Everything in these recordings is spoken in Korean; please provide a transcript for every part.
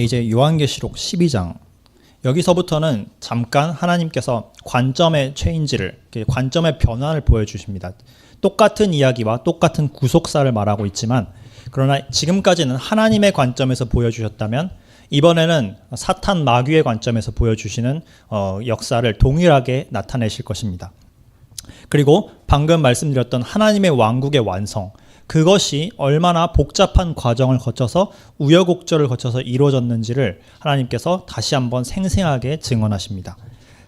이제 요한계시록 12장 여기서부터는 잠깐 하나님께서 관점의 체인지를, 관점의 변화를 보여주십니다. 똑같은 이야기와 똑같은 구속사를 말하고 있지만 그러나 지금까지는 하나님의 관점에서 보여주셨다면 이번에는 사탄 마귀의 관점에서 보여주시는 역사를 동일하게 나타내실 것입니다. 그리고 방금 말씀드렸던 하나님의 왕국의 완성, 그것이 얼마나 복잡한 과정을 거쳐서 우여곡절을 거쳐서 이루어졌는지를 하나님께서 다시 한번 생생하게 증언하십니다.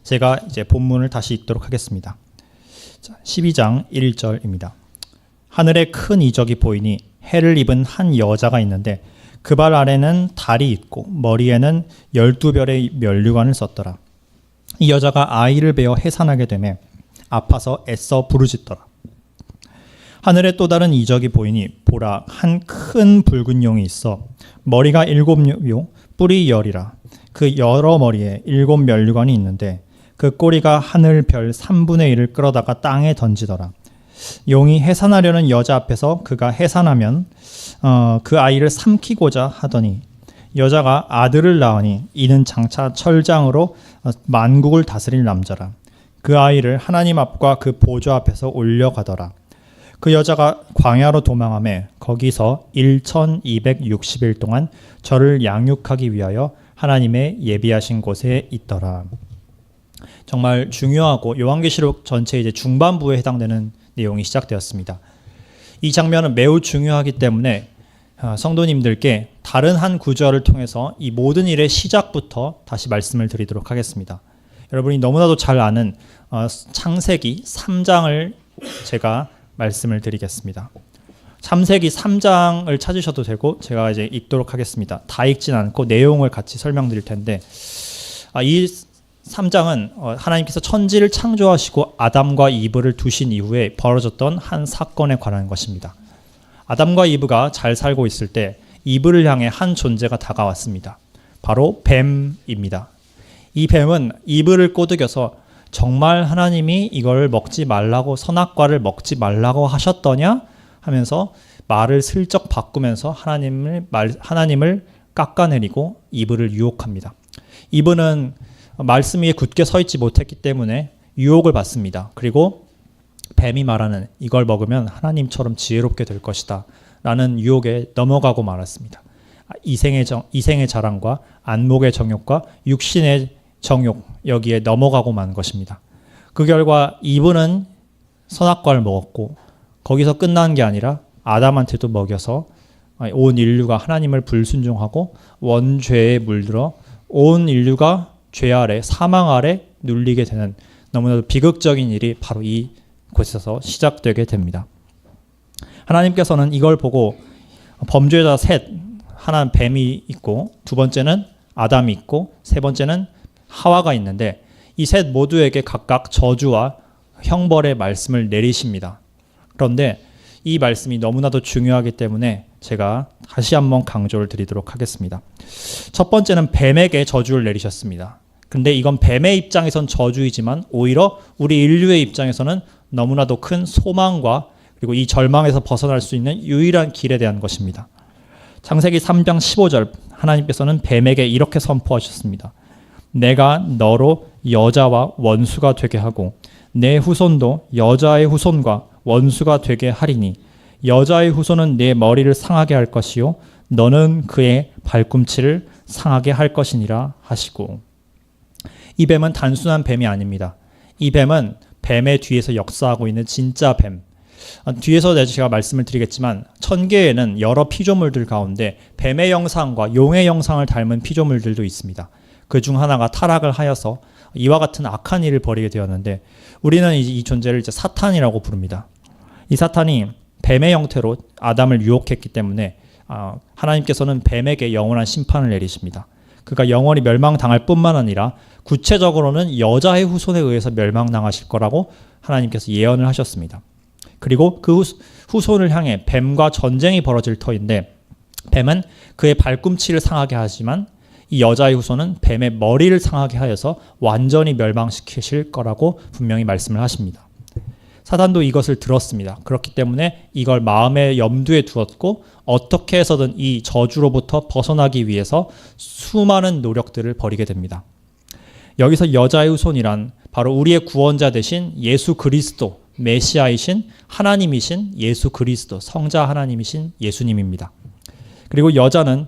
제가 이제 본문을 다시 읽도록 하겠습니다. 12장 1절입니다. 하늘에 큰 이적이 보이니 해를 입은 한 여자가 있는데 그 발 아래는 달이 있고 머리에는 12별의 면류관을 썼더라. 이 여자가 아이를 베어 해산하게 되매 아파서 애써 부르짖더라. 하늘에 또 다른 이적이 보이니 보라, 한 큰 붉은 용이 있어 머리가 7요 뿔이 10이라. 그 여러 머리에 7 면류관이 있는데 그 꼬리가 하늘 별 3분의 1을 끌어다가 땅에 던지더라. 용이 해산하려는 여자 앞에서 그가 해산하면 그 아이를 삼키고자 하더니 여자가 아들을 낳으니 이는 장차 철장으로 만국을 다스릴 남자라. 그 아이를 하나님 앞과 그 보좌 앞에서 올려가더라. 그 여자가 광야로 도망하며 거기서 1260일 동안 저를 양육하기 위하여 하나님의 예비하신 곳에 있더라. 정말 중요하고 요한계시록 전체 이제 중반부에 해당되는 내용이 시작되었습니다. 이 장면은 매우 중요하기 때문에 성도님들께 다른 한 구절을 통해서 이 모든 일의 시작부터 다시 말씀을 드리도록 하겠습니다. 여러분이 너무나도 잘 아는 창세기 3장을 제가 말씀을 드리겠습니다. 창세기 3장을 찾으셔도 되고 제가 이제 읽도록 하겠습니다. 다 읽진 않고 내용을 같이 설명드릴 텐데 이 3장은 하나님께서 천지를 창조하시고 아담과 이브를 두신 이후에 벌어졌던 한 사건에 관한 것입니다. 아담과 이브가 잘 살고 있을 때 이브를 향해 한 존재가 다가왔습니다. 바로 뱀입니다. 이 뱀은 이브를 꼬드겨서 정말 하나님이 이걸 먹지 말라고, 선악과를 먹지 말라고 하셨더냐 하면서 말을 슬쩍 바꾸면서 하나님을 깎아내리고 이브를 유혹합니다. 이브는 말씀 위에 굳게 서 있지 못했기 때문에 유혹을 받습니다. 그리고 뱀이 말하는 이걸 먹으면 하나님처럼 지혜롭게 될 것이다 라는 유혹에 넘어가고 말았습니다. 이생의 자랑과 안목의 정욕과 육신의 정욕, 여기에 넘어가고 만 것입니다. 그 결과 이브는 선악과를 먹었고 거기서 끝난 게 아니라 아담한테도 먹여서 온 인류가 하나님을 불순종하고 원죄에 물들어 온 인류가 죄 아래, 사망 아래 눌리게 되는 너무나도 비극적인 일이 바로 이 곳에서 시작되게 됩니다. 하나님께서는 이걸 보고 범죄자 셋, 하나는 뱀이 있고 두 번째는 아담이 있고 세 번째는 하와가 있는데 이 셋 모두에게 각각 저주와 형벌의 말씀을 내리십니다. 그런데 이 말씀이 너무나도 중요하기 때문에 제가 다시 한번 강조를 드리도록 하겠습니다. 첫 번째는 뱀에게 저주를 내리셨습니다. 근데 이건 뱀의 입장에선 저주이지만 오히려 우리 인류의 입장에서는 너무나도 큰 소망과 그리고 이 절망에서 벗어날 수 있는 유일한 길에 대한 것입니다. 창세기 3장 15절 하나님께서는 뱀에게 이렇게 선포하셨습니다. 내가 너로 여자와 원수가 되게 하고 내 후손도 여자의 후손과 원수가 되게 하리니 여자의 후손은 내 머리를 상하게 할 것이요 너는 그의 발꿈치를 상하게 할 것이니라 하시고, 이 뱀은 단순한 뱀이 아닙니다. 이 뱀은 뱀의 뒤에서 역사하고 있는 진짜 뱀. 뒤에서 제가 말씀을 드리겠지만 천계에는 여러 피조물들 가운데 뱀의 형상과 용의 형상을 닮은 피조물들도 있습니다. 그 중 하나가 타락을 하여서 이와 같은 악한 일을 벌이게 되었는데 우리는 이 존재를 이제 사탄이라고 부릅니다. 이 사탄이 뱀의 형태로 아담을 유혹했기 때문에 하나님께서는 뱀에게 영원한 심판을 내리십니다. 그가 영원히 멸망당할 뿐만 아니라 구체적으로는 여자의 후손에 의해서 멸망당하실 거라고 하나님께서 예언을 하셨습니다. 그리고 그 후손을 향해 뱀과 전쟁이 벌어질 터인데 뱀은 그의 발꿈치를 상하게 하지만 이 여자의 후손은 뱀의 머리를 상하게 하여서 완전히 멸망시키실 거라고 분명히 말씀을 하십니다. 사단도 이것을 들었습니다. 그렇기 때문에 이걸 마음의 염두에 두었고 어떻게 해서든 이 저주로부터 벗어나기 위해서 수많은 노력들을 벌이게 됩니다. 여기서 여자의 후손이란 바로 우리의 구원자 되신 예수 그리스도, 메시아이신 하나님이신 예수 그리스도, 성자 하나님이신 예수님입니다. 그리고 여자는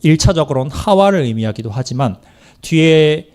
1차적으로는 하와를 의미하기도 하지만 뒤에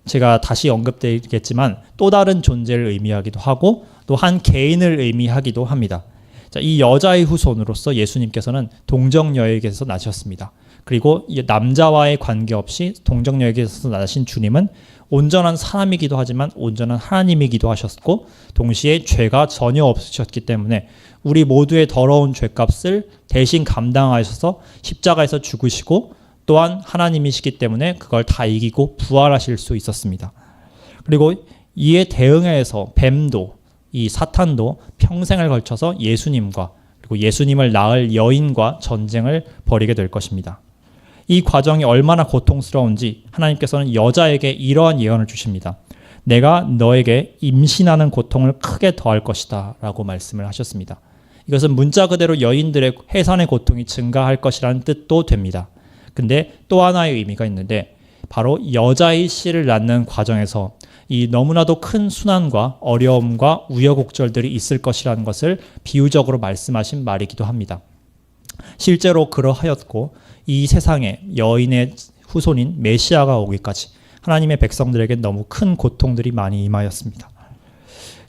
제가 다시 언급되겠지만 또 다른 존재를 의미하기도 하고 또 한 개인을 의미하기도 합니다. 자, 이 여자의 후손으로서 예수님께서는 동정녀에게서 나셨습니다. 그리고 남자와의 관계없이 동정녀에게서 나신 주님은 온전한 사람이기도 하지만 온전한 하나님이기도 하셨고 동시에 죄가 전혀 없으셨기 때문에 우리 모두의 더러운 죄값을 대신 감당하셔서 십자가에서 죽으시고 또한 하나님이시기 때문에 그걸 다 이기고 부활하실 수 있었습니다. 그리고 이에 대응해서 뱀도 이 사탄도 평생을 걸쳐서 예수님과 그리고 예수님을 낳을 여인과 전쟁을 벌이게 될 것입니다. 이 과정이 얼마나 고통스러운지 하나님께서는 여자에게 이러한 예언을 주십니다. 내가 너에게 임신하는 고통을 크게 더할 것이다 라고 말씀을 하셨습니다. 이것은 문자 그대로 여인들의 해산의 고통이 증가할 것이라는 뜻도 됩니다. 근데 또 하나의 의미가 있는데 바로 여자의 씨를 낳는 과정에서 이 너무나도 큰 순환과 어려움과 우여곡절들이 있을 것이라는 것을 비유적으로 말씀하신 말이기도 합니다. 실제로 그러하였고 이 세상에 여인의 후손인 메시아가 오기까지 하나님의 백성들에게 너무 큰 고통들이 많이 임하였습니다.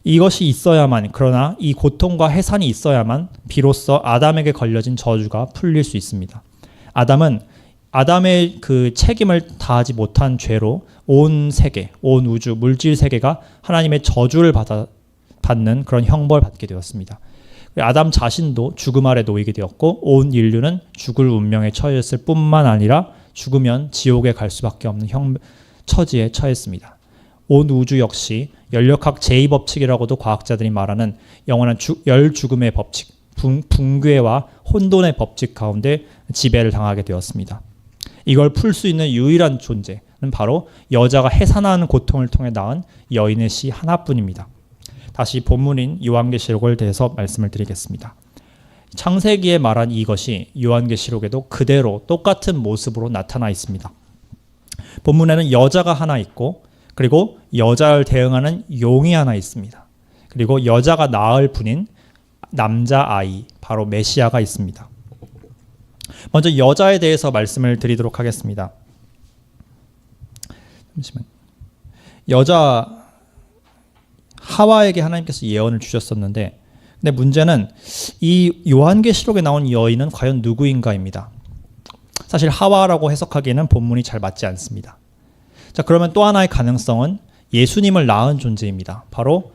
이것이 있어야만, 그러나 이 고통과 해산이 있어야만 비로소 아담에게 걸려진 저주가 풀릴 수 있습니다. 아담의 그 책임을 다하지 못한 죄로 온 세계, 온 우주, 물질 세계가 하나님의 저주를 받는 그런 형벌을 받게 되었습니다. 아담 자신도 죽음 아래 놓이게 되었고 온 인류는 죽을 운명에 처했을 뿐만 아니라 죽으면 지옥에 갈 수밖에 없는 처지에 처했습니다. 온 우주 역시 연력학 제2법칙이라고도 과학자들이 말하는 영원한 열죽음의 법칙, 붕괴와 혼돈의 법칙 가운데 지배를 당하게 되었습니다. 이걸 풀 수 있는 유일한 존재는 바로 여자가 해산하는 고통을 통해 낳은 여인의 씨 하나뿐입니다. 다시 본문인 요한계시록을 대해서 말씀을 드리겠습니다. 창세기에 말한 이것이 요한계시록에도 그대로 똑같은 모습으로 나타나 있습니다. 본문에는 여자가 하나 있고 그리고 여자를 대응하는 용이 하나 있습니다. 그리고 여자가 낳을 분인 남자아이, 바로 메시아가 있습니다. 먼저 여자에 대해서 말씀을 드리도록 하겠습니다. 잠시만요. 여자 하와에게 하나님께서 예언을 주셨었는데 근데 문제는 이 요한계시록에 나온 여인은 과연 누구인가입니다. 사실 하와라고 해석하기에는 본문이 잘 맞지 않습니다. 자, 그러면 또 하나의 가능성은 예수님을 낳은 존재입니다. 바로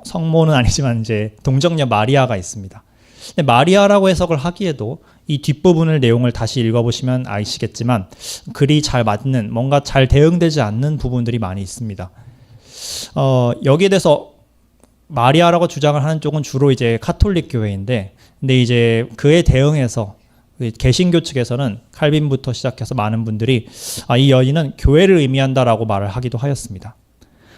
성모는 아니지만 이제 동정녀 마리아가 있습니다. 근데 마리아라고 해석을 하기에도 이 뒷부분을 내용을 다시 읽어보시면 아시겠지만 글이 잘 맞는, 뭔가 잘 대응되지 않는 부분들이 많이 있습니다. 여기에 대해서 마리아라고 주장을 하는 쪽은 주로 이제 카톨릭 교회인데, 근데 이제 그에 대응해서 개신교 측에서는 칼빈부터 시작해서 많은 분들이 이 여인은 교회를 의미한다라고 말을 하기도 하였습니다.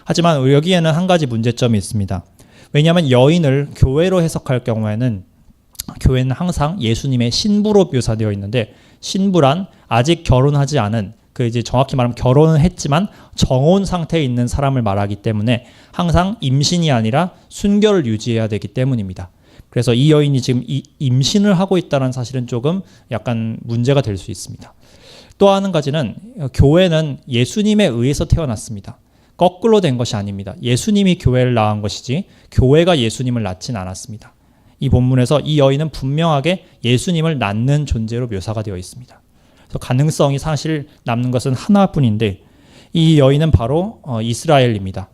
하지만 여기에는 한 가지 문제점이 있습니다. 왜냐하면 여인을 교회로 해석할 경우에는 교회는 항상 예수님의 신부로 묘사되어 있는데, 신부란 아직 결혼하지 않은, 그 이제 정확히 말하면 결혼은 했지만 정혼 상태에 있는 사람을 말하기 때문에 항상 임신이 아니라 순결을 유지해야 되기 때문입니다. 그래서 이 여인이 지금 임신을 하고 있다는 사실은 조금 약간 문제가 될 수 있습니다. 또 한 가지는 교회는 예수님에 의해서 태어났습니다. 거꾸로 된 것이 아닙니다. 예수님이 교회를 낳은 것이지 교회가 예수님을 낳진 않았습니다. 이 본문에서 이 여인은 분명하게 예수님을 낳는 존재로 묘사가 되어 있습니다. 그래서 가능성이 사실 남는 것은 하나뿐인데 이 여인은 바로 이스라엘입니다.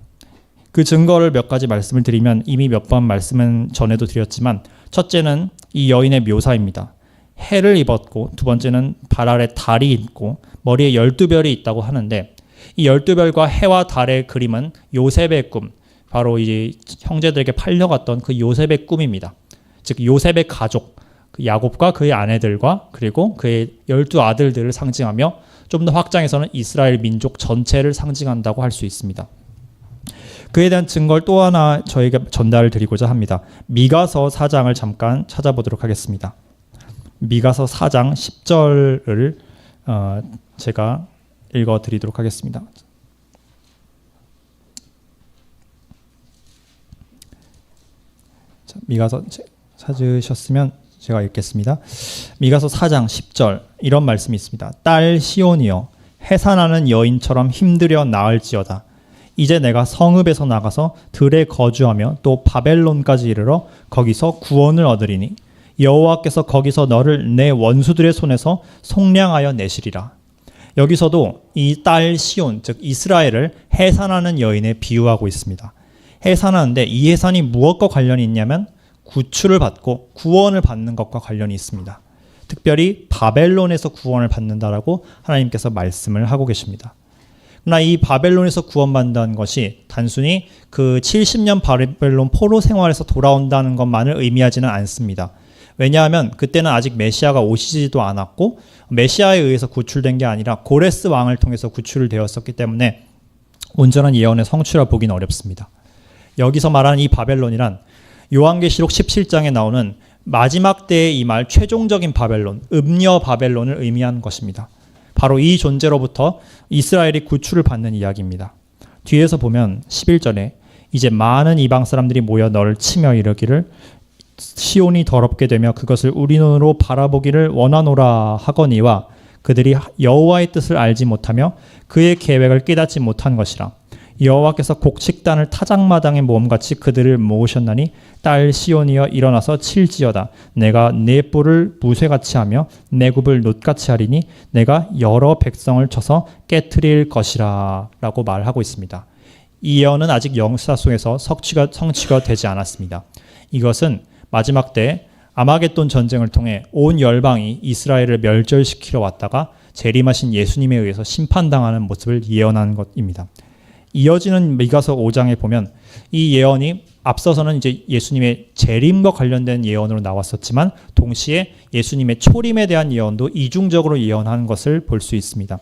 그 증거를 몇 가지 말씀을 드리면 이미 몇 번 말씀은 전에도 드렸지만, 첫째는 이 여인의 묘사입니다. 해를 입었고, 두 번째는 발 아래 달이 있고 머리에 12별이 있다고 하는데, 이 12별과 해와 달의 그림은 요셉의 꿈, 바로 이제 형제들에게 팔려갔던 그 요셉의 꿈입니다. 즉 요셉의 가족, 야곱과 그의 아내들과 그리고 그의 12아들들을 상징하며 좀 더 확장해서는 이스라엘 민족 전체를 상징한다고 할 수 있습니다. 그에 대한 증거를 또 하나 저희가 전달을 드리고자 합니다. 미가서 4장을 잠깐 찾아보도록 하겠습니다. 미가서 4장 10절을 제가 읽어드리도록 하겠습니다. 자, 미가서 찾으셨으면 제가 읽겠습니다. 미가서 4장 10절 이런 말씀이 있습니다. 딸 시온이여 해산하는 여인처럼 힘들여 나을지어다. 이제 내가 성읍에서 나가서 들에 거주하며 또 바벨론까지 이르러 거기서 구원을 얻으리니 여호와께서 거기서 너를 내 원수들의 손에서 속량하여 내시리라. 여기서도 이 딸 시온, 즉 이스라엘을 해산하는 여인에 비유하고 있습니다. 해산하는데 이 해산이 무엇과 관련이 있냐면 구출을 받고 구원을 받는 것과 관련이 있습니다. 특별히 바벨론에서 구원을 받는다라고 하나님께서 말씀을 하고 계십니다. 그러나 이 바벨론에서 구원받는다는 것이 단순히 그 70년 바벨론 포로 생활에서 돌아온다는 것만을 의미하지는 않습니다. 왜냐하면 그때는 아직 메시아가 오시지도 않았고 메시아에 의해서 구출된 게 아니라 고레스 왕을 통해서 구출되었었기 때문에 온전한 예언의 성취라 보기는 어렵습니다. 여기서 말하는 이 바벨론이란 요한계시록 17장에 나오는 마지막 때에 임할 최종적인 바벨론, 음녀 바벨론을 의미하는 것입니다. 바로 이 존재로부터 이스라엘이 구출을 받는 이야기입니다. 뒤에서 보면 11절에 이제 많은 이방 사람들이 모여 너를 치며 이르기를 시온이 더럽게 되며 그것을 우리 눈으로 바라보기를 원하노라 하거니와 그들이 여호와의 뜻을 알지 못하며 그의 계획을 깨닫지 못한 것이라. 여호와께서 곡식단을 타작마당에 모험같이 그들을 모으셨나니 딸 시온이여 일어나서 칠지어다. 내가 내 뿔을 무쇠같이 하며 내 굽을 놋같이 하리니 내가 여러 백성을 쳐서 깨트릴 것이라 라고 말하고 있습니다. 이 예언은 아직 역사 속에서 성취가 되지 않았습니다. 이것은 마지막 때 아마겟돈 전쟁을 통해 온 열방이 이스라엘을 멸절시키러 왔다가 재림하신 예수님에 의해서 심판당하는 모습을 예언하는 것입니다. 이어지는 미가서 5장에 보면 이 예언이 앞서서는 이제 예수님의 재림과 관련된 예언으로 나왔었지만 동시에 예수님의 초림에 대한 예언도 이중적으로 예언하는 것을 볼 수 있습니다.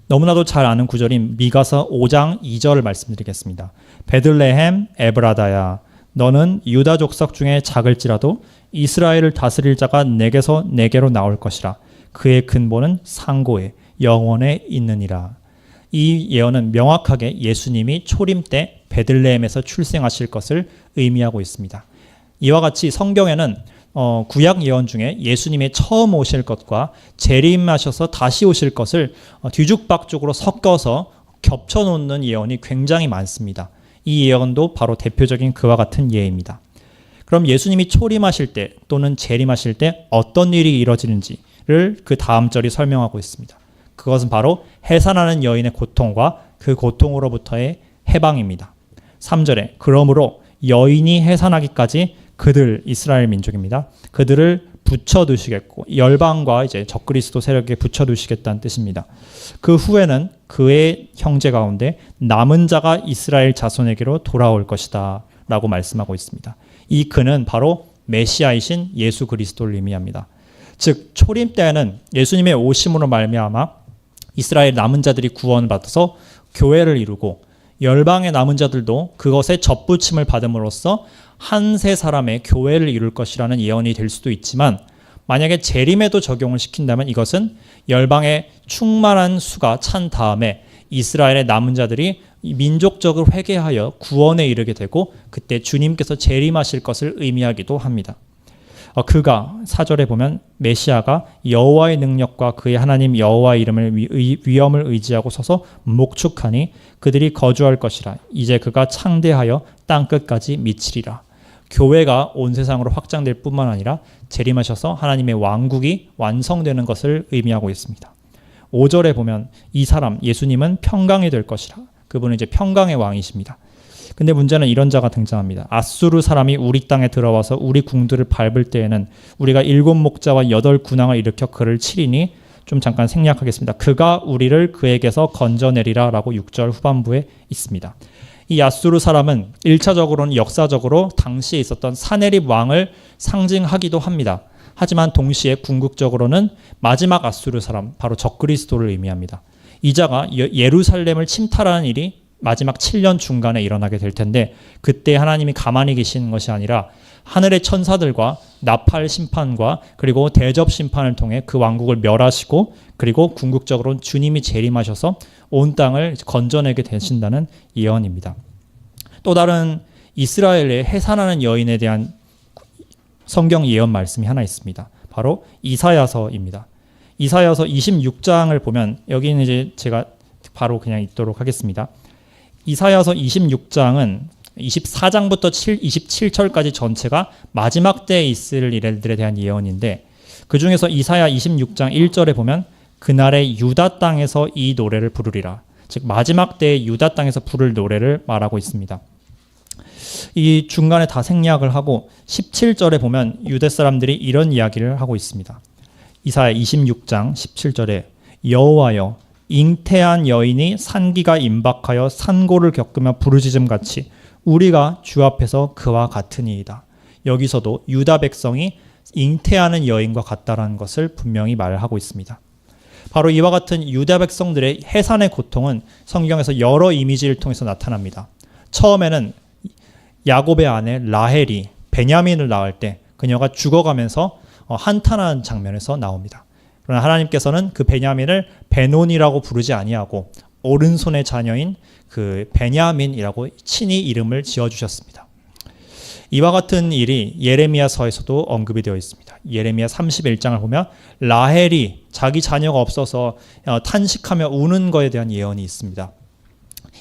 너무나도 잘 아는 구절인 미가서 5장 2절을 말씀드리겠습니다. 베들레헴 에브라다야 너는 유다 족속 중에 작을지라도 이스라엘을 다스릴 자가 내게서 내게로 나올 것이라. 그의 근본은 상고에 영원에 있느니라. 이 예언은 명확하게 예수님이 초림 때 베들레헴에서 출생하실 것을 의미하고 있습니다. 이와 같이 성경에는 구약 예언 중에 예수님의 처음 오실 것과 재림하셔서 다시 오실 것을 뒤죽박죽으로 섞어서 겹쳐놓는 예언이 굉장히 많습니다. 이 예언도 바로 대표적인 그와 같은 예입니다. 그럼 예수님이 초림하실 때 또는 재림하실 때 어떤 일이 이루어지는지를 그 다음 절이 설명하고 있습니다. 그것은 바로 해산하는 여인의 고통과 그 고통으로부터의 해방입니다. 3절에 그러므로 여인이 해산하기까지 그들 이스라엘 민족입니다. 그들을 붙여두시겠고 열방과 이제 적그리스도 세력에 붙여두시겠다는 뜻입니다. 그 후에는 그의 형제 가운데 남은 자가 이스라엘 자손에게로 돌아올 것이다 라고 말씀하고 있습니다. 이 그는 바로 메시아이신 예수 그리스도를 의미합니다. 즉 초림 때에는 예수님의 오심으로 말미암아 이스라엘 남은 자들이 구원을 받아서 교회를 이루고 열방의 남은 자들도 그것에 접붙임을 받음으로써 한 세 사람의 교회를 이룰 것이라는 예언이 될 수도 있지만 만약에 재림에도 적용을 시킨다면 이것은 열방의 충만한 수가 찬 다음에 이스라엘의 남은 자들이 민족적으로 회개하여 구원에 이르게 되고 그때 주님께서 재림하실 것을 의미하기도 합니다. 그가 4절에 보면 메시아가 여호와의 능력과 그의 하나님 여호와의 이름을 위엄을 의지하고 서서 목축하니 그들이 거주할 것이라. 이제 그가 창대하여 땅끝까지 미치리라. 교회가 온 세상으로 확장될 뿐만 아니라 재림하셔서 하나님의 왕국이 완성되는 것을 의미하고 있습니다. 5절에 보면 이 사람 예수님은 평강이 될 것이라. 그분은 이제 평강의 왕이십니다. 근데 문제는 이런 자가 등장합니다. 아수르 사람이 우리 땅에 들어와서 우리 궁들을 밟을 때에는 우리가 7 목자와 8 군왕을 일으켜 그를 치리니 좀 잠깐 생략하겠습니다. 그가 우리를 그에게서 건져내리라 라고 6절 후반부에 있습니다. 이 아수르 사람은 1차적으로는 역사적으로 당시에 있었던 사네립 왕을 상징하기도 합니다. 하지만 동시에 궁극적으로는 마지막 아수르 사람, 바로 적그리스도를 의미합니다. 이 자가 예루살렘을 침탈하는 일이 마지막 7년 중간에 일어나게 될 텐데 그때 하나님이 가만히 계시는 것이 아니라 하늘의 천사들과 나팔 심판과 그리고 대접 심판을 통해 그 왕국을 멸하시고 그리고 궁극적으로는 주님이 재림하셔서 온 땅을 건져내게 되신다는 예언입니다. 또 다른 이스라엘의 해산하는 여인에 대한 성경 예언 말씀이 하나 있습니다. 바로 이사야서입니다. 이사야서 26장을 보면 여기는 이제 제가 바로 그냥 읽도록 하겠습니다. 이사야서 26장은 24장부터 27절까지 전체가 마지막 때에 있을 일들에 대한 예언인데 그 중에서 이사야 26장 1절에 보면 그날의 유다 땅에서 이 노래를 부르리라. 즉 마지막 때에 유다 땅에서 부를 노래를 말하고 있습니다. 이 중간에 다 생략을 하고 17절에 보면 유대 사람들이 이런 이야기를 하고 있습니다. 이사야 26장 17절에 여호와여 잉태한 여인이 산기가 임박하여 산고를 겪으며 부르짖음같이 우리가 주 앞에서 그와 같으니이다. 여기서도 유다 백성이 잉태하는 여인과 같다라는 것을 분명히 말하고 있습니다. 바로 이와 같은 유다 백성들의 해산의 고통은 성경에서 여러 이미지를 통해서 나타납니다. 처음에는 야곱의 아내 라헬이 베냐민을 낳을 때 그녀가 죽어가면서 한탄하는 장면에서 나옵니다. 그러나 하나님께서는 그 베냐민을 베논이라고 부르지 아니하고 오른손의 자녀인 그 베냐민이라고 친히 이름을 지어주셨습니다. 이와 같은 일이 예레미야서에서도 언급이 되어 있습니다. 예레미야 31장을 보면 라헬이 자기 자녀가 없어서 탄식하며 우는 것에 대한 예언이 있습니다.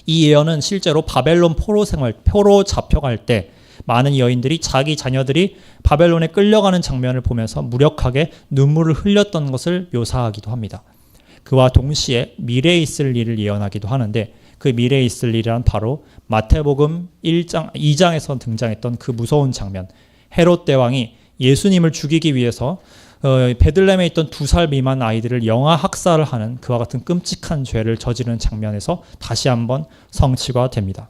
이 예언은 실제로 바벨론 포로 잡혀갈 때 많은 여인들이 자기 자녀들이 바벨론에 끌려가는 장면을 보면서 무력하게 눈물을 흘렸던 것을 묘사하기도 합니다. 그와 동시에 미래에 있을 일을 예언하기도 하는데 그 미래에 있을 일이란 바로 마태복음 2장에서 등장했던 그 무서운 장면, 헤롯 대왕이 예수님을 죽이기 위해서 베들레헴에 있던 2살 미만 아이들을 영아 학살을 하는 그와 같은 끔찍한 죄를 저지르는 장면에서 다시 한번 성취가 됩니다.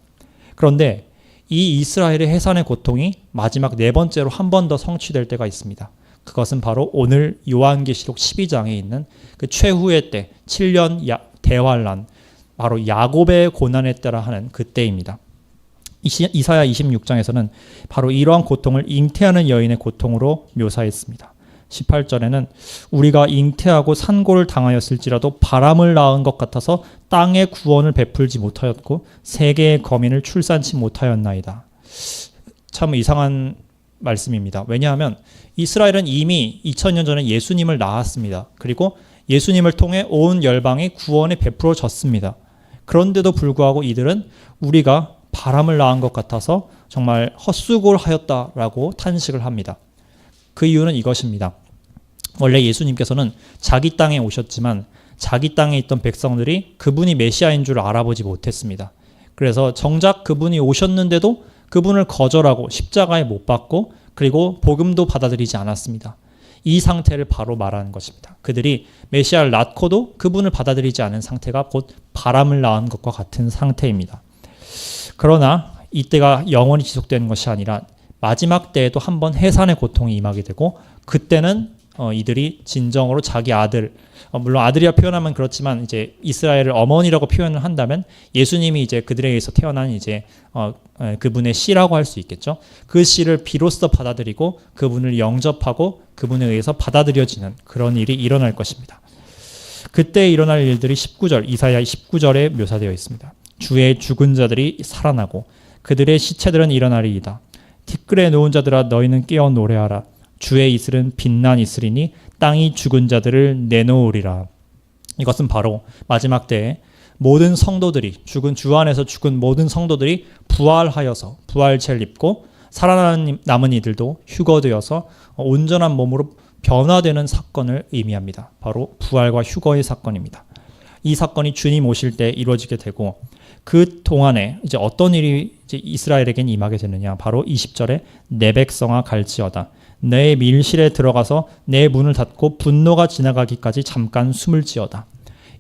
그런데 이 이스라엘의 해산의 고통이 마지막 4번째로 한 번 더 성취될 때가 있습니다. 그것은 바로 오늘 요한계시록 12장에 있는 그 최후의 때 7년 대환란, 바로 야곱의 고난의 때라 하는 그때입니다. 이사야 26장에서는 바로 이러한 고통을 잉태하는 여인의 고통으로 묘사했습니다. 18절에는 우리가 잉태하고 산고를 당하였을지라도 바람을 낳은 것 같아서 땅의 구원을 베풀지 못하였고 세계의 거민을 출산치 못하였나이다. 참 이상한 말씀입니다. 왜냐하면 이스라엘은 이미 2000년 전에 예수님을 낳았습니다. 그리고 예수님을 통해 온 열방이 구원에 베풀어졌습니다. 그런데도 불구하고 이들은 우리가 바람을 낳은 것 같아서 정말 헛수고하였다라고 탄식을 합니다. 그 이유는 이것입니다. 원래 예수님께서는 자기 땅에 오셨지만 자기 땅에 있던 백성들이 그분이 메시아인 줄 알아보지 못했습니다. 그래서 정작 그분이 오셨는데도 그분을 거절하고 십자가에 못 박고 그리고 복음도 받아들이지 않았습니다. 이 상태를 바로 말하는 것입니다. 그들이 메시아를 낳고도 그분을 받아들이지 않은 상태가 곧 바람을 낳은 것과 같은 상태입니다. 그러나 이때가 영원히 지속되는 것이 아니라 마지막 때에도 한번 해산의 고통이 임하게 되고 그때는 이들이 진정으로 자기 아들, 물론 아들이라 표현하면 그렇지만 이제 이스라엘을 어머니라고 표현을 한다면 예수님이 이제 그들에게서 태어난 이제 그분의 씨라고 할 수 있겠죠. 그 씨를 비로소 받아들이고 그분을 영접하고 그분에 의해서 받아들여지는 그런 일이 일어날 것입니다. 그때 일어날 일들이 19절, 이사야 19절에 묘사되어 있습니다. 주의 죽은 자들이 살아나고 그들의 시체들은 일어나리이다. 티끌에 누운 자들아 너희는 깨어 노래하라. 주의 이슬은 빛난 이슬이니 땅이 죽은 자들을 내놓으리라. 이것은 바로 마지막 때에 모든 성도들이 주 안에서 죽은 모든 성도들이 부활하여서 부활체를 입고 살아남은 이들도 휴거되어서 온전한 몸으로 변화되는 사건을 의미합니다. 바로 부활과 휴거의 사건입니다. 이 사건이 주님 오실 때 이루어지게 되고 그 동안에 이제 어떤 일이 이제 이스라엘에겐 임하게 되느냐? 바로 20절에 내 백성아 갈지어다. 내 밀실에 들어가서 내 문을 닫고 분노가 지나가기까지 잠깐 숨을 지어다.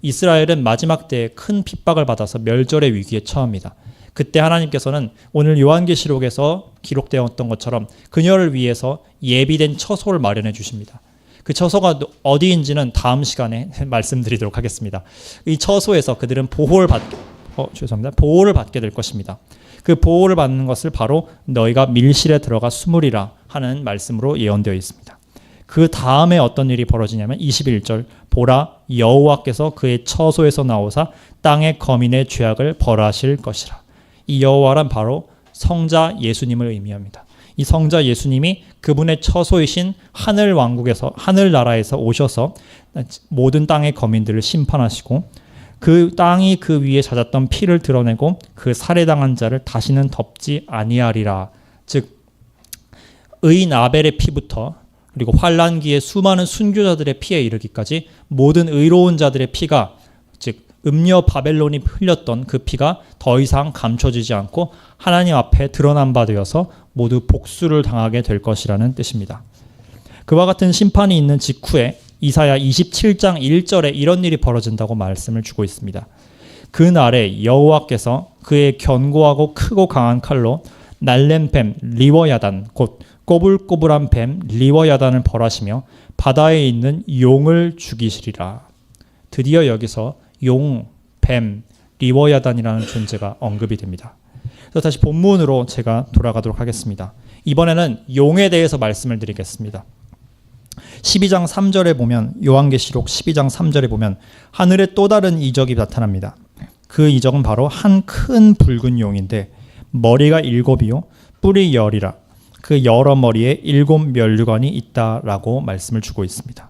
이스라엘은 마지막 때에 큰 핍박을 받아서 멸절의 위기에 처합니다. 그때 하나님께서는 오늘 요한계시록에서 기록되었던 것처럼 그녀를 위해서 예비된 처소를 마련해 주십니다. 그 처소가 어디인지는 다음 시간에 말씀드리도록 하겠습니다. 이 처소에서 그들은 보호를 받게 될 것입니다. 그 보호를 받는 것을 바로 너희가 밀실에 들어가 숨으리라 하는 말씀으로 예언되어 있습니다. 그 다음에 어떤 일이 벌어지냐면 21절 보라 여호와께서 그의 처소에서 나오사 땅의 거민의 죄악을 벌하실 것이라. 이 여호와란 바로 성자 예수님을 의미합니다. 이 성자 예수님이 그분의 처소이신 하늘 왕국에서 하늘 나라에서 오셔서 모든 땅의 거민들을 심판하시고 그 땅이 그 위에 잦았던 피를 드러내고 그 살해당한 자를 다시는 덮지 아니하리라. 즉 의인 아벨의 피부터 그리고 환란기에 수많은 순교자들의 피에 이르기까지 모든 의로운 자들의 피가 즉 음녀 바벨론이 흘렸던 그 피가 더 이상 감춰지지 않고 하나님 앞에 드러난 바 되어서 모두 복수를 당하게 될 것이라는 뜻입니다. 그와 같은 심판이 있는 직후에 이사야 27장 1절에 이런 일이 벌어진다고 말씀을 주고 있습니다. 그 날에 여호와께서 그의 견고하고 크고 강한 칼로 날랜 뱀 리워야단 곧 꼬불꼬불한 뱀 리워야단을 벌하시며 바다에 있는 용을 죽이시리라. 드디어 여기서 용, 뱀, 리워야단이라는 존재가 언급이 됩니다. 그래서 다시 본문으로 제가 돌아가도록 하겠습니다. 이번에는 용에 대해서 말씀을 드리겠습니다. 12장 3절에 보면 요한계시록 12장 3절에 보면 하늘에 또 다른 이적이 나타납니다. 그 이적은 바로 한 큰 붉은 용인데 머리가 7이요 뿔이 10이라. 그 여러 머리에 7 면류관이 있다라고 말씀을 주고 있습니다.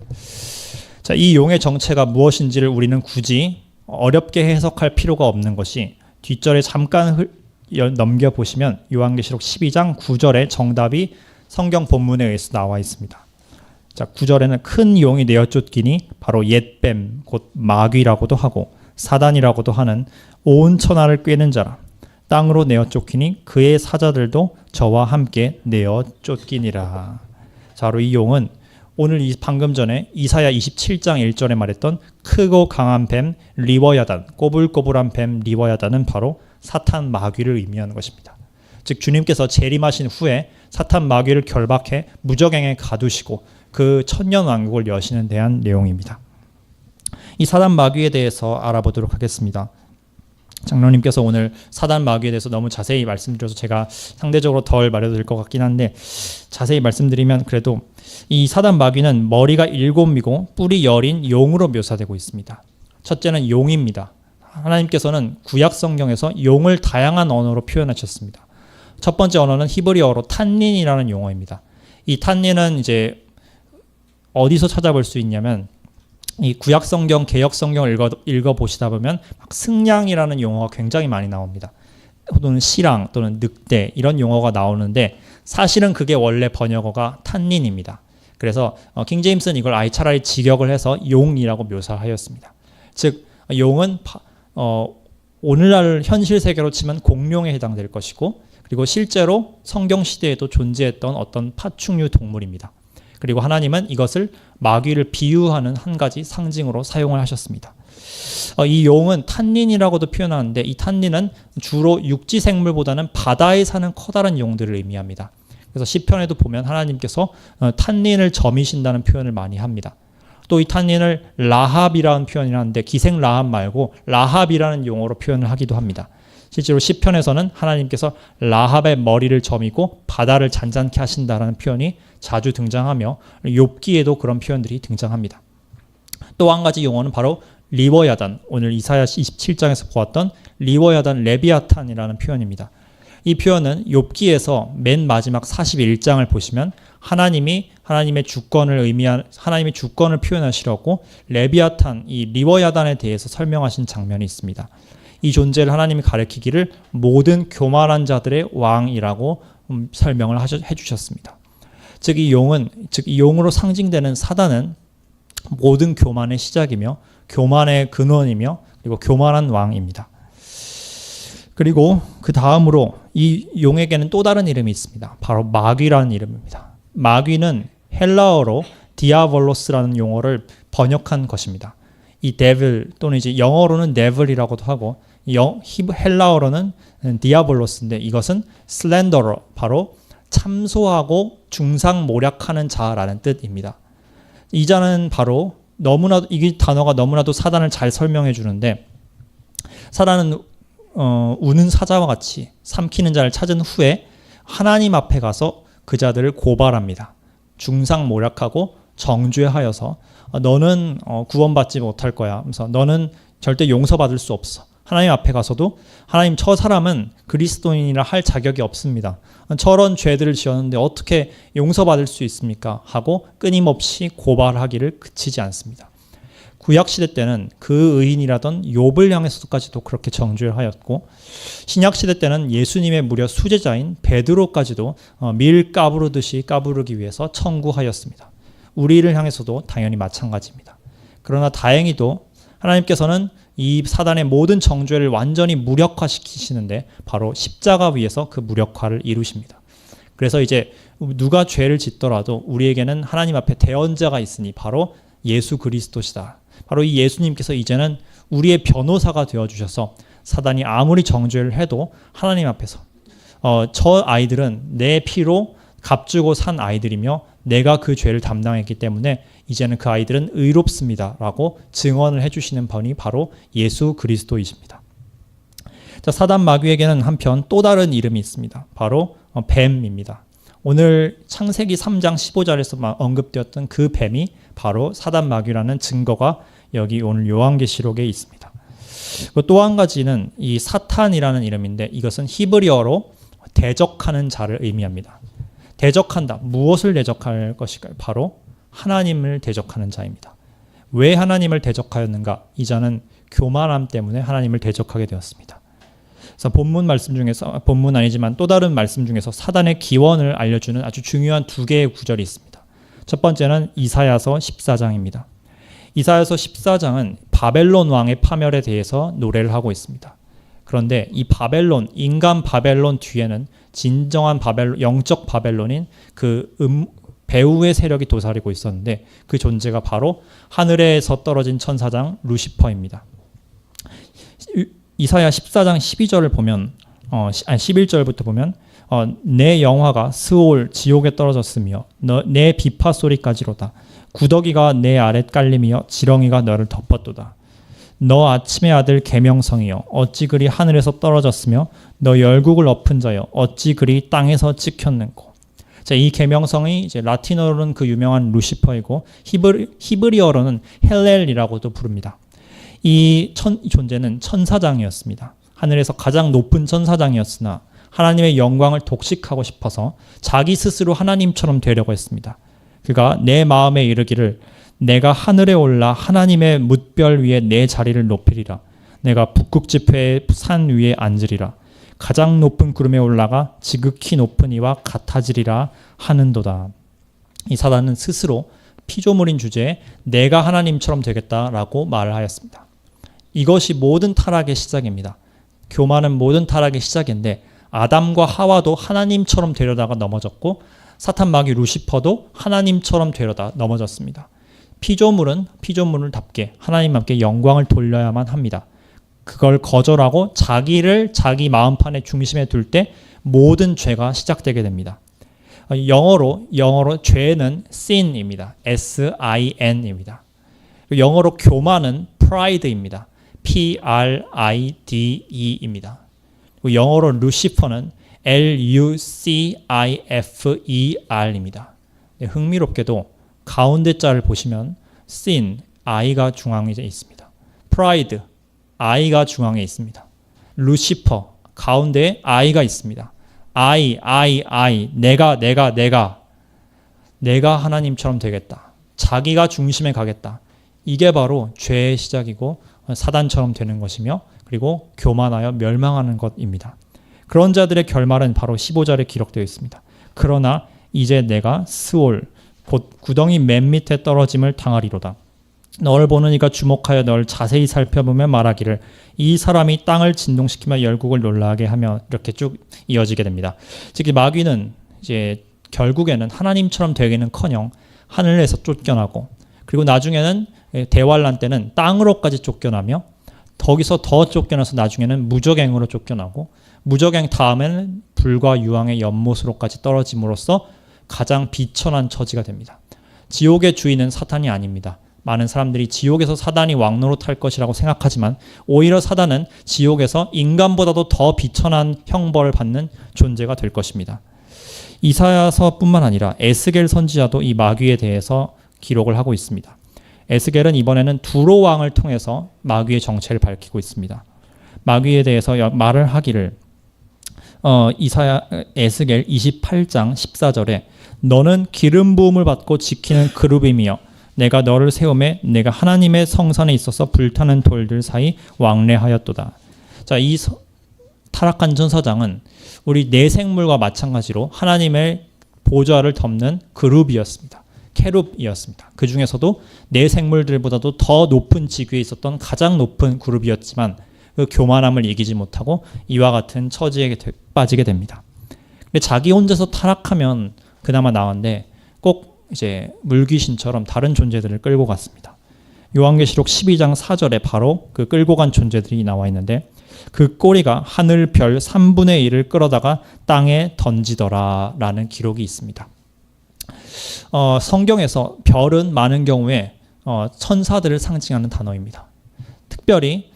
자, 이 용의 정체가 무엇인지를 우리는 굳이 어렵게 해석할 필요가 없는 것이 뒷절에 잠깐 넘겨보시면 요한계시록 12장 9절에 정답이 성경 본문에 의해서 나와 있습니다. 자, 9절에는 큰 용이 내어 쫓기니 바로 옛뱀 곧 마귀라고도 하고 사단이라고도 하는 온 천하를 꿰는 자라. 땅으로 내어 쫓기니 그의 사자들도 저와 함께 내어 쫓기니라. 자, 바로 이 용은 오늘 방금 전에 이사야 27장 1절에 말했던 크고 강한 뱀 리워야단, 꼬불꼬불한 뱀 리워야단은 바로 사탄 마귀를 의미하는 것입니다. 즉 주님께서 재림하신 후에 사탄 마귀를 결박해 무저갱에 가두시고 그 천년 왕국을 여시는 대한 내용입니다. 이 사단 마귀에 대해서 알아보도록 하겠습니다. 장로님께서 오늘 사단 마귀에 대해서 너무 자세히 말씀드려서 제가 상대적으로 덜 말해도 될 것 같긴 한데 자세히 말씀드리면 그래도 이 사단 마귀는 머리가 7이고 뿔이 10인 용으로 묘사되고 있습니다. 첫째는 용입니다. 하나님께서는 구약 성경에서 용을 다양한 언어로 표현하셨습니다. 첫 번째 언어는 히브리어로 탄닌이라는 용어입니다. 이 탄닌은 이제 어디서 찾아볼 수 있냐면 이 구약 성경, 개역 성경을 읽어 보시다 보면 막 승냥이라는 용어가 굉장히 많이 나옵니다. 또는 시랑 또는 늑대 이런 용어가 나오는데 사실은 그게 원래 번역어가 탄닌입니다. 그래서 킹 제임스는 이걸 아예 차라리 직역을 해서 용이라고 묘사하였습니다. 즉 용은 오늘날 현실 세계로 치면 공룡에 해당될 것이고 그리고 실제로 성경 시대에도 존재했던 어떤 파충류 동물입니다. 그리고 하나님은 이것을 마귀를 비유하는 한 가지 상징으로 사용을 하셨습니다. 이 용은 탄닌이라고도 표현하는데 이 탄닌은 주로 육지 생물보다는 바다에 사는 커다란 용들을 의미합니다. 그래서 시편에도 보면 하나님께서 탄닌을 점이신다는 표현을 많이 합니다. 또 이 탄닌을 라합이라는 표현을 하는데 기생 라합 말고 라합이라는 용어로 표현을 하기도 합니다. 실제로 시편에서는 하나님께서 라합의 머리를 점이고 바다를 잔잔케 하신다라는 표현이 자주 등장하며 욥기에도 그런 표현들이 등장합니다. 또 한 가지 용어는 바로 리워야단, 오늘 이사야 27장에서 보았던 리워야단 레비아탄이라는 표현입니다. 이 표현은 욥기에서 맨 마지막 41장을 보시면 하나님의 주권을 표현하시려고 레비아탄, 이 리워야단에 대해서 설명하신 장면이 있습니다. 이 존재를 하나님이 가리키기를 모든 교만한 자들의 왕이라고 설명을 해주셨습니다. 즉 이 용으로 상징되는 사단은 모든 교만의 시작이며 교만의 근원이며 그리고 교만한 왕입니다. 그리고 그 다음으로 이 용에게는 또 다른 이름이 있습니다. 바로 마귀라는 이름입니다. 마귀는 헬라어로 디아볼로스라는 용어를 번역한 것입니다. 이 데빌 또는 이제 영어로는 데블이라고도 하고 헬라어로는 디아볼로스인데 이것은 슬렌더러 바로 참소하고 중상모략하는 자라는 뜻입니다. 이 자는 바로 이 단어가 너무나도 사단을 잘 설명해 주는데 사단은 우는 사자와 같이 삼키는 자를 찾은 후에 하나님 앞에 가서 그 자들을 고발합니다. 중상모략하고 정죄하여서 너는 구원받지 못할 거야. 그래서 너는 절대 용서받을 수 없어. 하나님 앞에 가서도 하나님 저 사람은 그리스도인이라 할 자격이 없습니다. 저런 죄들을 지었는데 어떻게 용서받을 수 있습니까? 하고 끊임없이 고발하기를 그치지 않습니다. 구약시대 때는 그 의인이라던 욥을 향해서까지도 그렇게 정죄를 하였고 신약시대 때는 예수님의 무려 수제자인 베드로까지도 밀 까부르듯이 까부르기 위해서 청구하였습니다. 우리를 향해서도 당연히 마찬가지입니다. 그러나 다행히도 하나님께서는 이 사단의 모든 정죄를 완전히 무력화시키시는데 바로 십자가 위에서 그 무력화를 이루십니다. 그래서 이제 누가 죄를 짓더라도 우리에게는 하나님 앞에 대언자가 있으니 바로 예수 그리스도시다. 바로 이 예수님께서 이제는 우리의 변호사가 되어주셔서 사단이 아무리 정죄를 해도 하나님 앞에서 저 아이들은 내 피로 값주고 산 아이들이며 내가 그 죄를 담당했기 때문에 이제는 그 아이들은 의롭습니다 라고 증언을 해주시는 분이 바로 예수 그리스도이십니다. 자, 사단 마귀에게는 한편 또 다른 이름이 있습니다. 바로 뱀입니다. 오늘 창세기 3장 15절에서 언급되었던 그 뱀이 바로 사단 마귀라는 증거가 여기 오늘 요한계시록에 있습니다. 또 한 가지는 이 사탄이라는 이름인데 이것은 히브리어로 대적하는 자를 의미합니다. 대적한다. 무엇을 대적할 것일까요? 바로 하나님을 대적하는 자입니다. 왜 하나님을 대적하였는가? 이 자는 교만함 때문에 하나님을 대적하게 되었습니다. 그래서 본문 말씀 중에서 본문 아니지만 또 다른 말씀 중에서 사단의 기원을 알려주는 아주 중요한 두 개의 구절이 있습니다. 첫 번째는 이사야서 14장입니다. 이사야서 14장은 바벨론 왕의 파멸에 대해서 노래를 하고 있습니다. 그런데 이 바벨론, 인간 바벨론 뒤에는 진정한 바벨론, 영적 바벨론인 그 배후의 세력이 도사리고 있었는데 그 존재가 바로 하늘에서 떨어진 천사장 루시퍼입니다. 이사야 14장 12절을 보면 11절부터 보면 내 영화가 스올 지옥에 떨어졌으며 내 비파 소리까지로다. 구더기가 내 아랫 깔림이여 지렁이가 너를 덮었도다. 너 아침의 아들 계명성이여 어찌 그리 하늘에서 떨어졌으며 너 열국을 엎은 자여 어찌 그리 땅에서 찍혔는고. 자, 이 계명성이 이제 라틴어로는 그 유명한 루시퍼이고 히브리어로는 헬렐이라고도 부릅니다. 이 존재는 천사장이었습니다. 하늘에서 가장 높은 천사장이었으나 하나님의 영광을 독식하고 싶어서 자기 스스로 하나님처럼 되려고 했습니다. 그가 내 마음에 이르기를 내가 하늘에 올라 하나님의 뭇별 위에 내 자리를 높이리라. 내가 북극지폐의 산 위에 앉으리라. 가장 높은 구름에 올라가 지극히 높은 이와 같아지리라 하는도다. 이 사단은 스스로 피조물인 주제에 내가 하나님처럼 되겠다라고 말을 하였습니다. 이것이 모든 타락의 시작입니다. 교만은 모든 타락의 시작인데 아담과 하와도 하나님처럼 되려다가 넘어졌고 사탄 마귀 루시퍼도 하나님처럼 되려다 넘어졌습니다. 피조물은 피조물답게 하나님 함께 영광을 돌려야만 합니다. 그걸 거절하고 자기를 자기 마음판의 중심에 둘 때 모든 죄가 시작되게 됩니다. 영어로 죄는 sin입니다. S-I-N입니다. 영어로 교만은 pride입니다. P-R-I-D-E입니다. 영어로 루시퍼는 L-U-C-I-F-E-R입니다. 흥미롭게도 가운데 자를 보시면 sin, I가 중앙에 있습니다. pride, I가 중앙에 있습니다. 루시퍼, 가운데에 I가 있습니다. I, 내가 하나님처럼 되겠다. 자기가 중심에 가겠다. 이게 바로 죄의 시작이고 사단처럼 되는 것이며 그리고 교만하여 멸망하는 것입니다. 그런 자들의 결말은 바로 15절에 기록되어 있습니다. 그러나 이제 내가 스올 곧 구덩이 맨 밑에 떨어짐을 당하리로다. 너를 보는 이가 주목하여 너를 자세히 살펴보며 말하기를 이 사람이 땅을 진동시키며 열국을 놀라게 하며 이렇게 쭉 이어지게 됩니다. 즉 마귀는 이제 결국에는 하나님처럼 되기는커녕 하늘에서 쫓겨나고 그리고 나중에는 대환란 때는 땅으로까지 쫓겨나며 거기서 더 쫓겨나서 나중에는 무저갱으로 쫓겨나고 무저갱 다음에는 불과 유황의 연못으로까지 떨어짐으로써 가장 비천한 처지가 됩니다. 지옥의 주인은 사탄이 아닙니다. 많은 사람들이 지옥에서 사단이 왕노릇할 것이라고 생각하지만 오히려 사단은 지옥에서 인간보다도 더 비천한 형벌을 받는 존재가 될 것입니다. 이사야서뿐만 아니라 에스겔 선지자도 이 마귀에 대해서 기록을 하고 있습니다. 에스겔은 이번에는 두로 왕을 통해서 마귀의 정체를 밝히고 있습니다. 마귀에 대해서 말을 하기를 에스겔 28장 14절에 너는 기름 부음을 받고 지키는 그룹이며 내가 너를 세우매 내가 하나님의 성산에 있어서 불타는 돌들 사이 왕래하였도다. 자, 이 타락한 천사장은 우리 내생물과 마찬가지로 하나님의 보좌를 덮는 그룹이었습니다. 케룹이었습니다. 그 중에서도 내생물들보다도 더 높은 지위에 있었던 가장 높은 그룹이었지만 그 교만함을 이기지 못하고 이와 같은 처지에 빠지게 됩니다. 근데 자기 혼자서 타락하면 그나마 나은데 꼭 이제 물귀신처럼 다른 존재들을 끌고 갔습니다. 요한계시록 12장 4절에 바로 그 끌고 간 존재들이 나와 있는데 그 꼬리가 하늘 별 3분의 1을 끌어다가 땅에 던지더라 라는 기록이 있습니다. 성경에서 별은 많은 경우에 천사들을 상징하는 단어입니다. 특별히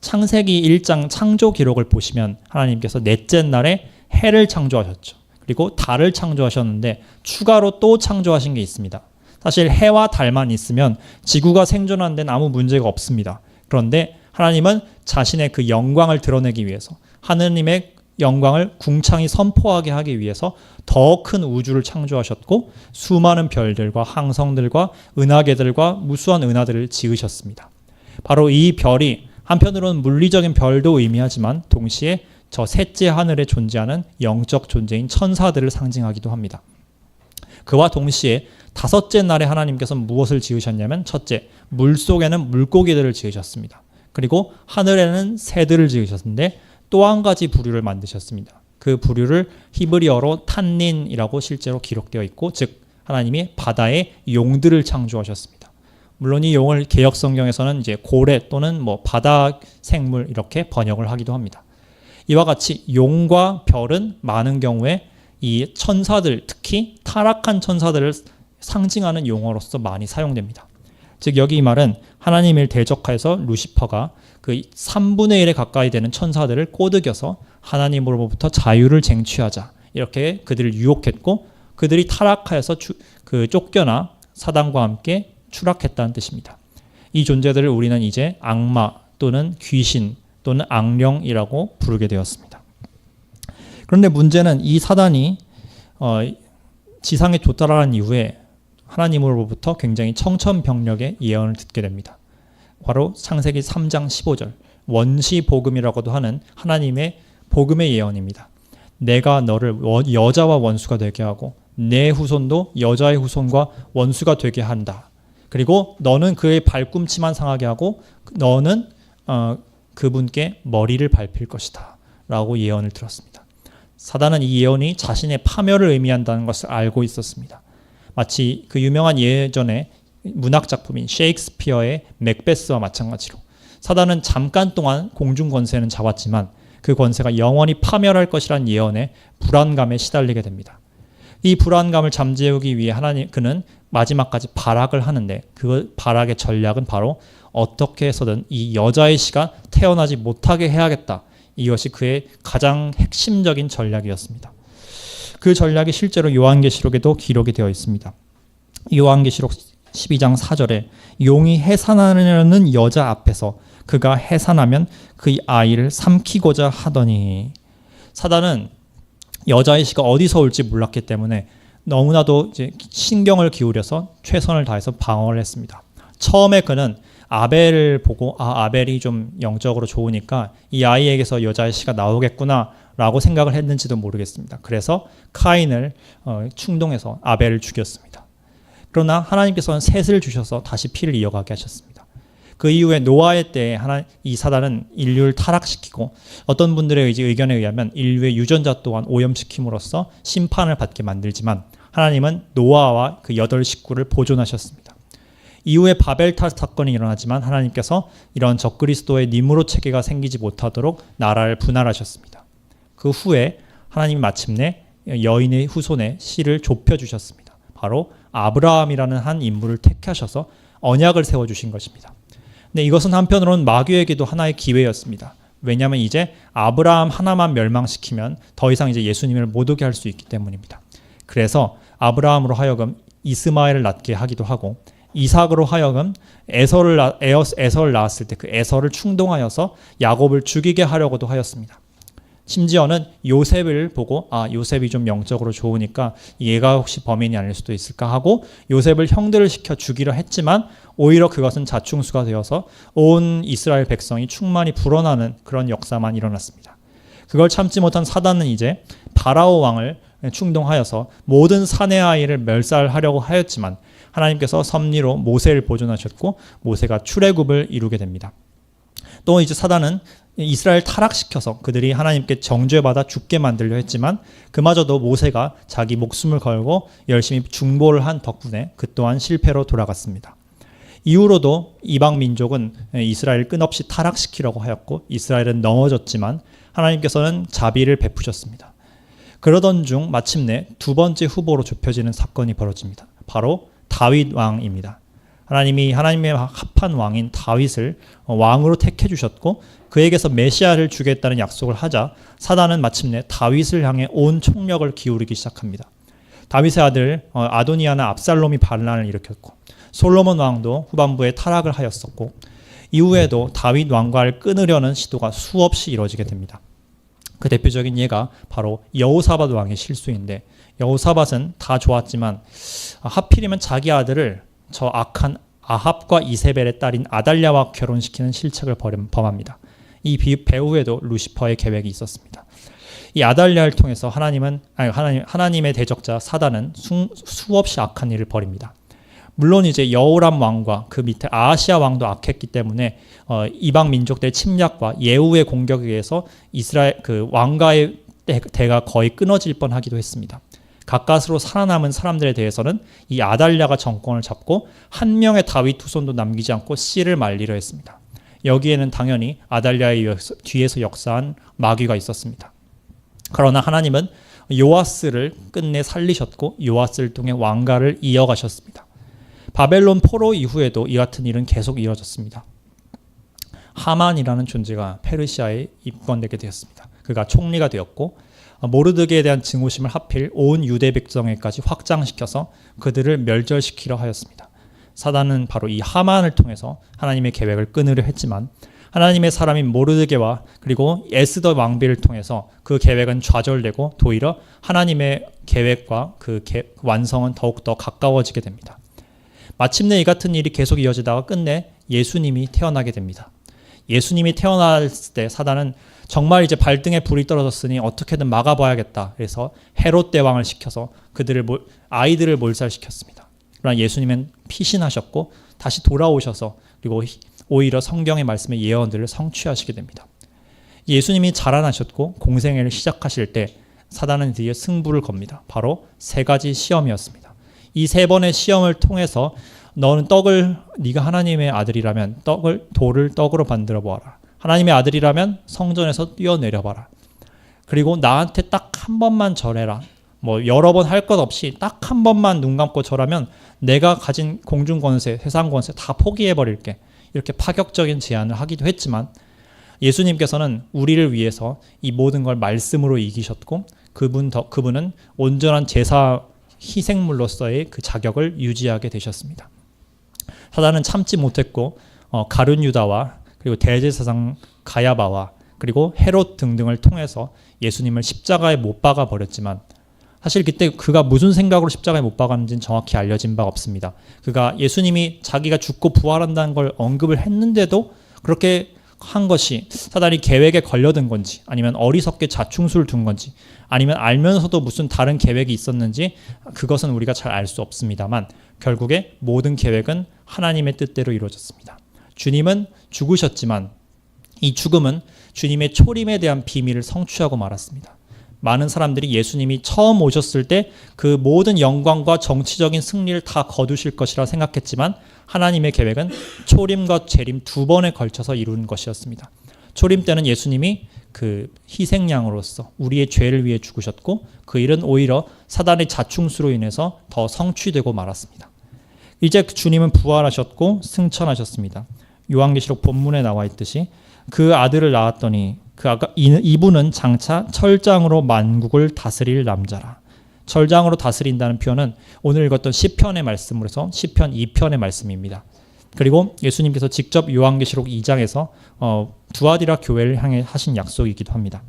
창세기 1장 창조 기록을 보시면 하나님께서 넷째 날에 해를 창조하셨죠. 그리고 달을 창조하셨는데 추가로 또 창조하신 게 있습니다. 사실 해와 달만 있으면 지구가 생존하는 데는 아무 문제가 없습니다. 그런데 하나님은 자신의 그 영광을 드러내기 위해서 하느님의 영광을 궁창히 선포하게 하기 위해서 더 큰 우주를 창조하셨고 수많은 별들과 항성들과 은하계들과 무수한 은하들을 지으셨습니다. 바로 이 별이 한편으로는 물리적인 별도 의미하지만 동시에 저 셋째 하늘에 존재하는 영적 존재인 천사들을 상징하기도 합니다. 그와 동시에 다섯째 날에 하나님께서 무엇을 지으셨냐면 첫째, 물속에는 물고기들을 지으셨습니다. 그리고 하늘에는 새들을 지으셨는데 또 한 가지 부류를 만드셨습니다. 그 부류를 히브리어로 탄닌이라고 실제로 기록되어 있고 즉 하나님이 바다의 용들을 창조하셨습니다. 물론 이 용을 개역 성경에서는 이제 고래 또는 뭐 바다 생물 이렇게 번역을 하기도 합니다. 이와 같이 용과 별은 많은 경우에 이 천사들, 특히 타락한 천사들을 상징하는 용어로서 많이 사용됩니다. 즉 여기 이 말은 하나님을 대적하여서 루시퍼가 그 3분의 1에 가까이 되는 천사들을 꼬드겨서 하나님으로부터 자유를 쟁취하자 이렇게 그들을 유혹했고 그들이 타락하여서 쫓겨나 사단과 함께 추락했다는 뜻입니다. 이 존재들을 우리는 이제 악마 또는 귀신 또는 악령이라고 부르게 되었습니다. 그런데 문제는 이 사단이 지상에 도달한 이후에 하나님으로부터 굉장히 청천벽력의 예언을 듣게 됩니다. 바로 창세기 3장 15절 원시복음이라고도 하는 하나님의 복음의 예언입니다. 내가 너를 여자와 원수가 되게 하고 내 후손도 여자의 후손과 원수가 되게 한다. 그리고 너는 그의 발꿈치만 상하게 하고 너는 그분께 머리를 밟힐 것이다 라고 예언을 들었습니다. 사단은 이 예언이 자신의 파멸을 의미한다는 것을 알고 있었습니다. 마치 그 유명한 예전에 문학작품인 셰익스피어의 맥베스와 마찬가지로 사단은 잠깐 동안 공중 권세는 잡았지만 그 권세가 영원히 파멸할 것이라는 예언에 불안감에 시달리게 됩니다. 이 불안감을 잠재우기 위해 그는 마지막까지 발악을 하는데 그 발악의 전략은 바로 어떻게 해서든 이 여자의 씨가 태어나지 못하게 해야겠다. 이것이 그의 가장 핵심적인 전략이었습니다. 그 전략이 실제로 요한계시록에도 기록이 되어 있습니다. 요한계시록 12장 4절에 용이 해산하려는 여자 앞에서 그가 해산하면 그 아이를 삼키고자 하더니 사단은 여자의 씨가 어디서 올지 몰랐기 때문에 너무나도 이제 신경을 기울여서 최선을 다해서 방어를 했습니다. 처음에 그는 아벨을 보고 아벨이 좀 영적으로 좋으니까 이 아이에게서 여자의 씨가 나오겠구나 라고 생각을 했는지도 모르겠습니다. 그래서 카인을 충동해서 아벨을 죽였습니다. 그러나 하나님께서는 셋을 주셔서 다시 피를 이어가게 하셨습니다. 그 이후에 노아의 때에 이 사단은 인류를 타락시키고 어떤 분들의 의견에 의하면 인류의 유전자 또한 오염시킴으로써 심판을 받게 만들지만 하나님은 노아와 그 8식구를 보존하셨습니다. 이후에 바벨탑 사건이 일어나지만 하나님께서 이런 적그리스도의 니므롯 체계가 생기지 못하도록 나라를 분할하셨습니다. 그 후에 하나님이 마침내 여인의 후손의 씨를 좁혀주셨습니다. 바로 아브라함이라는 한 인물을 택하셔서 언약을 세워주신 것입니다. 근데 이것은 한편으로는 마귀에게도 하나의 기회였습니다. 왜냐하면 이제 아브라함 하나만 멸망시키면 더 이상 이제 예수님을 못 오게 할 수 있기 때문입니다. 그래서 아브라함으로 하여금 이스마엘을 낳게 하기도 하고 이삭으로 하여금 에서를 낳았을 때 그 에서를 충동하여서 야곱을 죽이게 하려고도 하였습니다. 심지어는 요셉을 보고 요셉이 좀 영적으로 좋으니까 얘가 혹시 범인이 아닐 수도 있을까 하고 요셉을 형들을 시켜 죽이려 했지만 오히려 그것은 자충수가 되어서 온 이스라엘 백성이 충만히 불어나는 그런 역사만 일어났습니다. 그걸 참지 못한 사단은 이제 바라오 왕을 충동하여서 모든 사내 아이를 멸살하려고 하였지만 하나님께서 섭리로 모세를 보존하셨고 모세가 출애굽을 이루게 됩니다. 또 이제 사단은 이스라엘 타락시켜서 그들이 하나님께 정죄받아 죽게 만들려 했지만 그마저도 모세가 자기 목숨을 걸고 열심히 중보를 한 덕분에 그 또한 실패로 돌아갔습니다. 이후로도 이방 민족은 이스라엘을 끝없이 타락시키려고 하였고 이스라엘은 넘어졌지만 하나님께서는 자비를 베푸셨습니다. 그러던 중 마침내 두 번째 후보로 좁혀지는 사건이 벌어집니다. 바로 다윗 왕입니다. 하나님이 하나님의 합한 왕인 다윗을 왕으로 택해 주셨고 그에게서 메시아를 주겠다는 약속을 하자 사단은 마침내 다윗을 향해 온 총력을 기울이기 시작합니다. 다윗의 아들 아도니아나 압살롬이 반란을 일으켰고 솔로몬 왕도 후반부에 타락을 하였었고 이후에도 다윗 왕과를 끊으려는 시도가 수없이 이루어지게 됩니다. 그 대표적인 예가 바로 여호사밧 왕의 실수인데 여호사밧은 다 좋았지만 하필이면 자기 아들을 저 악한 아합과 이세벨의 딸인 아달랴와 결혼시키는 실책을 범합니다. 이 배후에도 루시퍼의 계획이 있었습니다. 이 아달랴를 통해서 하나님의 대적자 사단은 수없이 악한 일을 벌입니다. 물론 이제 여호람 왕과 그 밑에 아하시아 왕도 악했기 때문에 이방 민족들의 침략과 예후의 공격에 의해서 이스라엘 그 왕가의 대가 거의 끊어질 뻔하기도 했습니다. 가까스로 살아남은 사람들에 대해서는 이 아달랴가 정권을 잡고 한 명의 다윗 후손도 남기지 않고 씨를 말리려 했습니다. 여기에는 당연히 아달랴의 뒤에서 역사한 마귀가 있었습니다. 그러나 하나님은 요아스를 끝내 살리셨고 요아스를 통해 왕가를 이어가셨습니다. 바벨론 포로 이후에도 이 같은 일은 계속 이어졌습니다. 하만이라는 존재가 페르시아에 입건되게 되었습니다. 그가 총리가 되었고 모르드게에 대한 증오심을 하필 온 유대 백성에까지 확장시켜서 그들을 멸절시키려 하였습니다. 사단은 바로 이 하만을 통해서 하나님의 계획을 끊으려 했지만 하나님의 사람인 모르드게와 그리고 에스더 왕비를 통해서 그 계획은 좌절되고 도리어 하나님의 계획과 그 완성은 더욱더 가까워지게 됩니다. 마침내 이 같은 일이 계속 이어지다가 끝내 예수님이 태어나게 됩니다. 예수님이 태어났을 때 사단은 정말 이제 발등에 불이 떨어졌으니 어떻게든 막아봐야겠다. 그래서 헤롯 대왕을 시켜서 아이들을 몰살시켰습니다. 그러나 예수님은 피신하셨고 다시 돌아오셔서 그리고 오히려 성경의 말씀의 예언들을 성취하시게 됩니다. 예수님이 자라나셨고 공생애를 시작하실 때 사단은 드디어 승부를 겁니다. 바로 세 가지 시험이었습니다. 이 세 번의 시험을 통해서 너는 네가 하나님의 아들이라면 돌을 떡으로 만들어 보아라. 하나님의 아들이라면 성전에서 뛰어내려봐라. 그리고 나한테 딱 한 번만 절해라. 여러 번 할 것 없이 딱 한 번만 눈 감고 절하면 내가 가진 공중 권세, 세상 권세 다 포기해 버릴게. 이렇게 파격적인 제안을 하기도 했지만 예수님께서는 우리를 위해서 이 모든 걸 말씀으로 이기셨고 그분은 온전한 제사 희생물로서의 그 자격을 유지하게 되셨습니다. 사단은 참지 못했고 가룟 유다와 그리고 대제사장 가야바와 그리고 헤롯 등등을 통해서 예수님을 십자가에 못 박아 버렸지만 사실 그때 그가 무슨 생각으로 십자가에 못 박았는지는 정확히 알려진 바가 없습니다. 그가 예수님이 자기가 죽고 부활한다는 걸 언급을 했는데도 그렇게 한 것이 사단이 계획에 걸려든 건지 아니면 어리석게 자충수를 둔 건지 아니면 알면서도 무슨 다른 계획이 있었는지 그것은 우리가 잘 알 수 없습니다만 결국에 모든 계획은 하나님의 뜻대로 이루어졌습니다. 주님은 죽으셨지만 이 죽음은 주님의 초림에 대한 비밀을 성취하고 말았습니다. 많은 사람들이 예수님이 처음 오셨을 때 그 모든 영광과 정치적인 승리를 다 거두실 것이라 생각했지만 하나님의 계획은 초림과 재림 두 번에 걸쳐서 이룬 것이었습니다. 초림 때는 예수님이 그 희생양으로서 우리의 죄를 위해 죽으셨고 그 일은 오히려 사단의 자충수로 인해서 더 성취되고 말았습니다. 이제 주님은 부활하셨고 승천하셨습니다. 요한계시록 본문에 나와 있듯이 그 아들을 낳았더니 이분은 장차 철장으로 만국을 다스릴 남자라. 철장으로 다스린다는 표현은 오늘 읽었던 시편의 말씀으로 해서 시편 2편의 말씀입니다. 그리고 예수님께서 직접 요한계시록 2장에서 두아디라 교회를 향해 하신 약속이기도 합니다.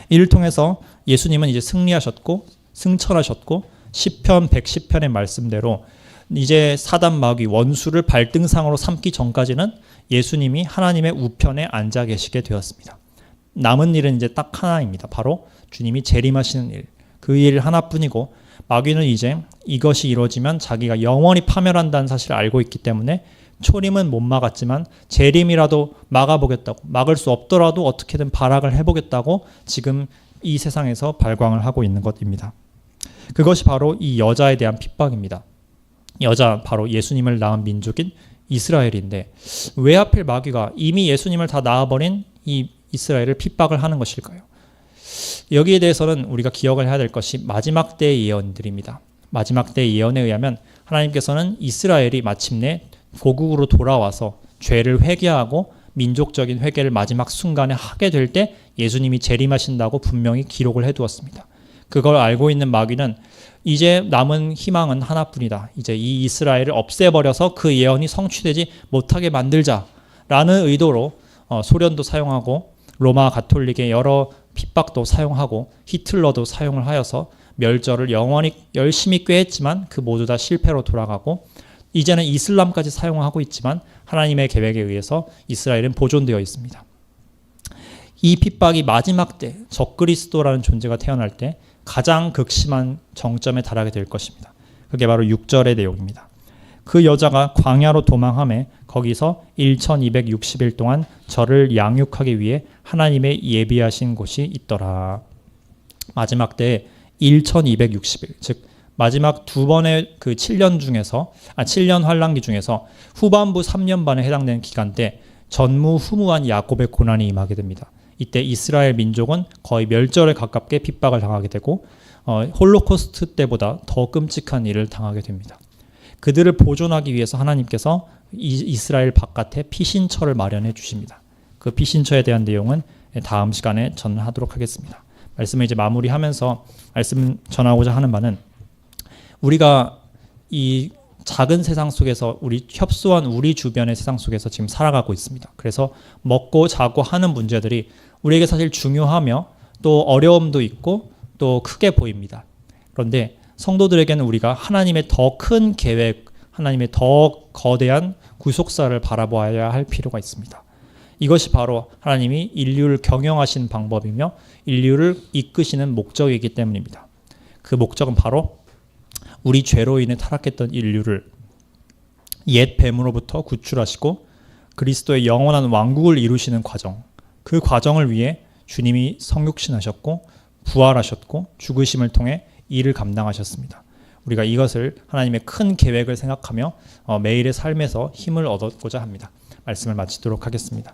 이를 통해서 예수님은 이제 승리하셨고 승천하셨고 시편 110편의 말씀대로 이제 사단 마귀 원수를 발등상으로 삼기 전까지는 예수님이 하나님의 우편에 앉아 계시게 되었습니다. 남은 일은 이제 딱 하나입니다. 바로 주님이 재림하시는 일. 그 일 하나뿐이고 마귀는 이제 이것이 이루어지면 자기가 영원히 파멸한다는 사실을 알고 있기 때문에 초림은 못 막았지만 재림이라도 막아보겠다고, 막을 수 없더라도 어떻게든 발악을 해보겠다고 지금 이 세상에서 발광을 하고 있는 것입니다. 그것이 바로 이 여자에 대한 핍박입니다. 여자, 바로 예수님을 낳은 민족인 이스라엘인데 왜 하필 마귀가 이미 예수님을 다 낳아버린 이 이스라엘을 핍박을 하는 것일까요? 여기에 대해서는 우리가 기억을 해야 될 것이 마지막 때의 예언들입니다. 마지막 때의 예언에 의하면 하나님께서는 이스라엘이 마침내 고국으로 돌아와서 죄를 회개하고 민족적인 회개를 마지막 순간에 하게 될 때 예수님이 재림하신다고 분명히 기록을 해두었습니다. 그걸 알고 있는 마귀는 이제 남은 희망은 하나뿐이다. 이제 이 이스라엘을 없애버려서 그 예언이 성취되지 못하게 만들자라는 의도로 소련도 사용하고 로마 가톨릭의 여러 핍박도 사용하고 히틀러도 사용을 하여서 멸절을 영원히 열심히 꾀했지만 그 모두 다 실패로 돌아가고 이제는 이슬람까지 사용하고 있지만 하나님의 계획에 의해서 이스라엘은 보존되어 있습니다. 이 핍박이 마지막 때 적그리스도라는 존재가 태어날 때 가장 극심한 정점에 달하게 될 것입니다. 그게 바로 6절의 내용입니다. 그 여자가 광야로 도망하매 거기서 1260일 동안 저를 양육하기 위해 하나님의 예비하신 곳이 있더라. 마지막 때에 1260일, 즉 마지막 두 번의 그 7년 중에서 7년 환란기 중에서 후반부 3년 반에 해당되는 기간 때 전무후무한 야곱의 고난이 임하게 됩니다. 이때 이스라엘 민족은 거의 멸절에 가깝게 핍박을 당하게 되고 홀로코스트 때보다 더 끔찍한 일을 당하게 됩니다. 그들을 보존하기 위해서 하나님께서 이스라엘 바깥에 피신처를 마련해 주십니다. 그 피신처에 대한 내용은 다음 시간에 전하도록 하겠습니다. 말씀을 이제 마무리하면서 말씀 전하고자 하는 바는 우리가 이 작은 세상 속에서 우리 협소한 우리 주변의 세상 속에서 지금 살아가고 있습니다. 그래서 먹고 자고 하는 문제들이 우리에게 사실 중요하며 또 어려움도 있고 또 크게 보입니다. 그런데 성도들에게는 우리가 하나님의 더 큰 계획, 하나님의 더 거대한 구속사를 바라보아야 할 필요가 있습니다. 이것이 바로 하나님이 인류를 경영하신 방법이며 인류를 이끄시는 목적이기 때문입니다. 그 목적은 바로 우리 죄로 인해 타락했던 인류를 옛 뱀으로부터 구출하시고 그리스도의 영원한 왕국을 이루시는 과정, 그 과정을 위해 주님이 성육신하셨고 부활하셨고 죽으심을 통해 이를 감당하셨습니다. 우리가 이것을 하나님의 큰 계획을 생각하며 매일의 삶에서 힘을 얻고자 합니다. 말씀을 마치도록 하겠습니다.